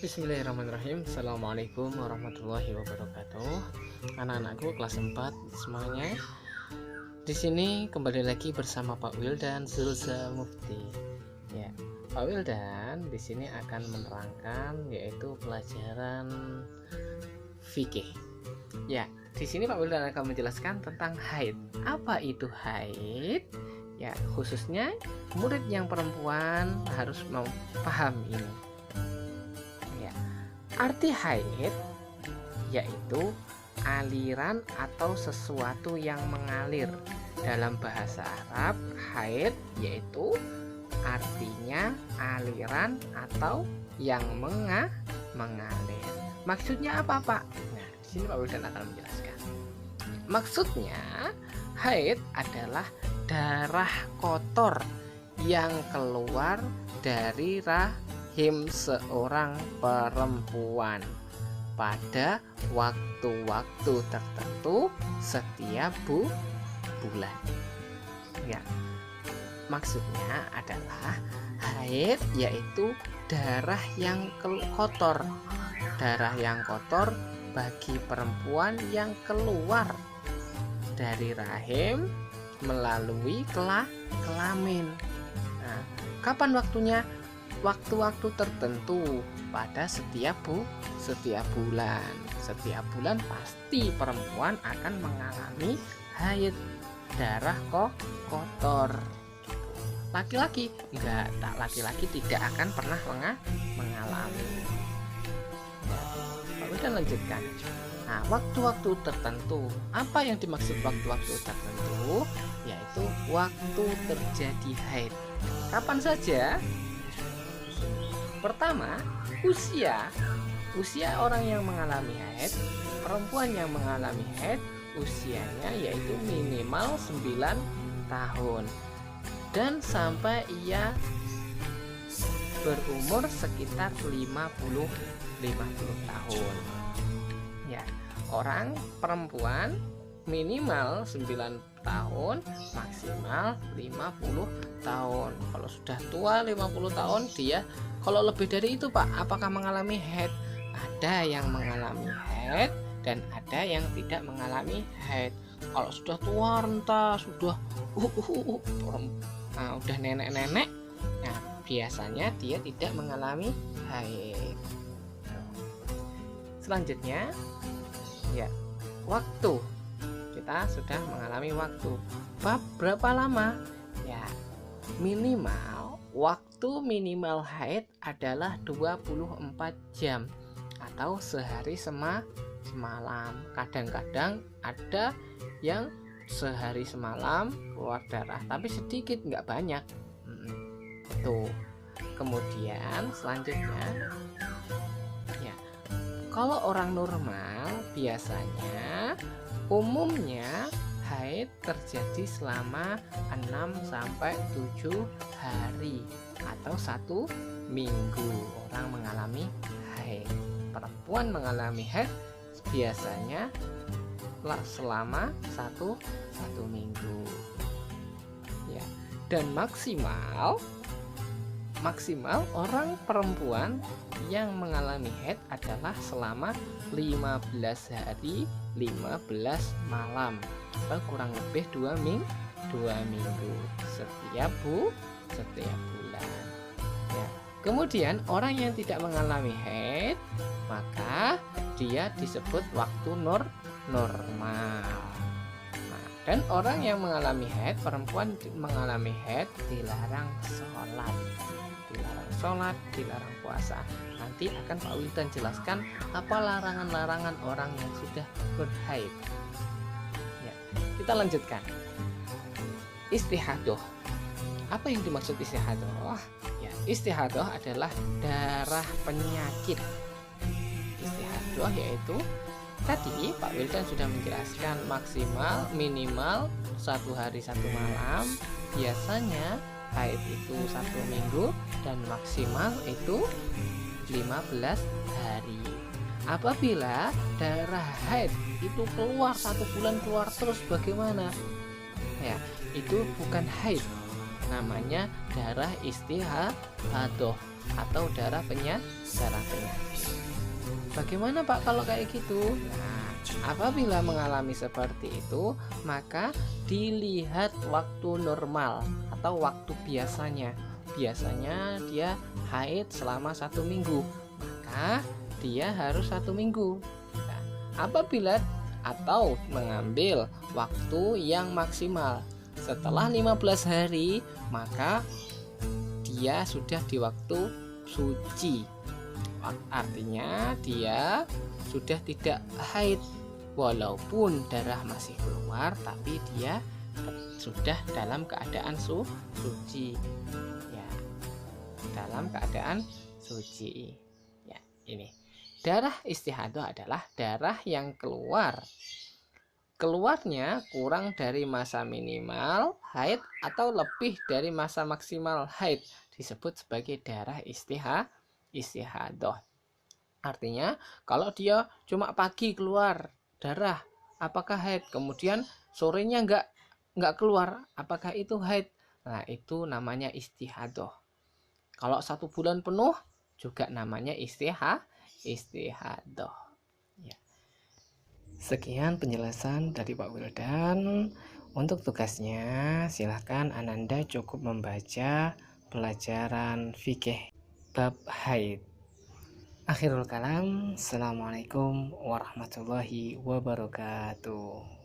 Bismillahirrahmanirrahim. Assalamualaikum warahmatullahi wabarakatuh. Anak-anakku kelas 4 semuanya. Di sini kembali lagi bersama Pak Wildan Zulza Mufti. Ya, Pak Wildan di sini akan menerangkan yaitu pelajaran fikih. Ya, di sini Pak Wildan akan menjelaskan tentang haid. Apa itu haid? Ya, khususnya murid yang perempuan harus paham ini. Arti haid yaitu aliran atau sesuatu yang mengalir. Dalam bahasa Arab, haid yaitu artinya aliran atau yang mengalir. Maksudnya apa, Pak? Nah, di sini Pak Wildan akan menjelaskan. Maksudnya, haid adalah darah kotor yang keluar dari rahim seorang perempuan pada waktu-waktu tertentu setiap bulan. Ya, maksudnya adalah haid yaitu darah yang kotor. Darah yang kotor bagi perempuan yang keluar dari rahim melalui kelamin. Nah, kapan waktunya? Waktu-waktu tertentu pada setiap bulan. Setiap bulan pasti perempuan akan mengalami haid, darah kotor. Laki-laki enggak, laki-laki tidak akan pernah mengalami. Lalu kita lanjutkan. Nah, waktu-waktu tertentu. Apa yang dimaksud waktu-waktu tertentu? Yaitu waktu terjadi haid. Kapan saja? Pertama, usia orang yang mengalami haid, perempuan yang mengalami haid, usianya yaitu minimal 9 tahun dan sampai ia berumur sekitar 50 tahun. Ya, orang perempuan minimal 9 tahun, maksimal 50 tahun. Kalau sudah tua 50 tahun dia, kalau lebih dari itu, Pak, apakah mengalami haid? Ada yang mengalami haid dan ada yang tidak mengalami haid. Kalau sudah tua renta, sudah udah nenek-nenek, nah biasanya dia tidak mengalami haid. Selanjutnya, ya, waktu. Kita sudah mengalami waktu. Berapa lama? Ya, waktu minimal haid adalah 24 jam atau sehari semalam. Kadang-kadang ada yang sehari semalam keluar darah, tapi sedikit, nggak banyak. Tuh. Kemudian selanjutnya, ya, kalau orang normal biasanya umumnya haid terjadi selama 6-7 hari atau 1 minggu orang mengalami haid. Perempuan mengalami haid biasanya selama 1 minggu. Ya, dan maksimal orang perempuan yang mengalami haid adalah selama 15 hari 15 malam atau kurang lebih 2 minggu setiap bulan. Ya. Kemudian orang yang tidak mengalami haid maka dia disebut waktu normal. Nah, dan orang yang mengalami haid, perempuan mengalami haid dilarang sholat, dilarang puasa. Nanti akan Pak Wildan jelaskan apa larangan-larangan orang yang sudah berhaid. Ya, kita lanjutkan. Istihadah. Apa yang dimaksud istihadah? Ya, istihadah adalah darah penyakit. Istihadah yaitu tadi Pak Wildan sudah menjelaskan minimal 1 hari 1 malam. Biasanya haid itu 1 minggu dan maksimal itu 15 hari. Apabila darah haid itu keluar 1 bulan keluar terus, bagaimana? Ya, itu bukan haid, namanya darah istihadah. atau darah penyakit. Bagaimana Pak kalau kayak gitu? Nah, apabila mengalami seperti itu, maka dilihat waktu normal atau waktu biasanya. Biasanya dia haid selama 1 minggu, maka dia harus 1 minggu. Nah, apabila atau mengambil waktu yang maksimal setelah 15 hari, maka dia sudah di waktu suci. Artinya dia sudah tidak haid, walaupun darah masih keluar, tapi dia sudah dalam keadaan suci. Ya, dalam keadaan suci. Ya, ini darah istihadah adalah darah yang keluarnya kurang dari masa minimal haid atau lebih dari masa maksimal haid, disebut sebagai darah istihadah. Artinya kalau dia cuma pagi keluar darah, apakah haid? Kemudian sorenya nggak keluar, apakah itu haid? Nah, itu namanya istihadah. Kalau 1 bulan penuh juga namanya istihadah. Ya. Sekian penjelasan dari Pak Wildan. Untuk tugasnya, silahkan Ananda cukup membaca pelajaran fikih bab haid. Akhirul kalam, assalamualaikum warahmatullahi wabarakatuh.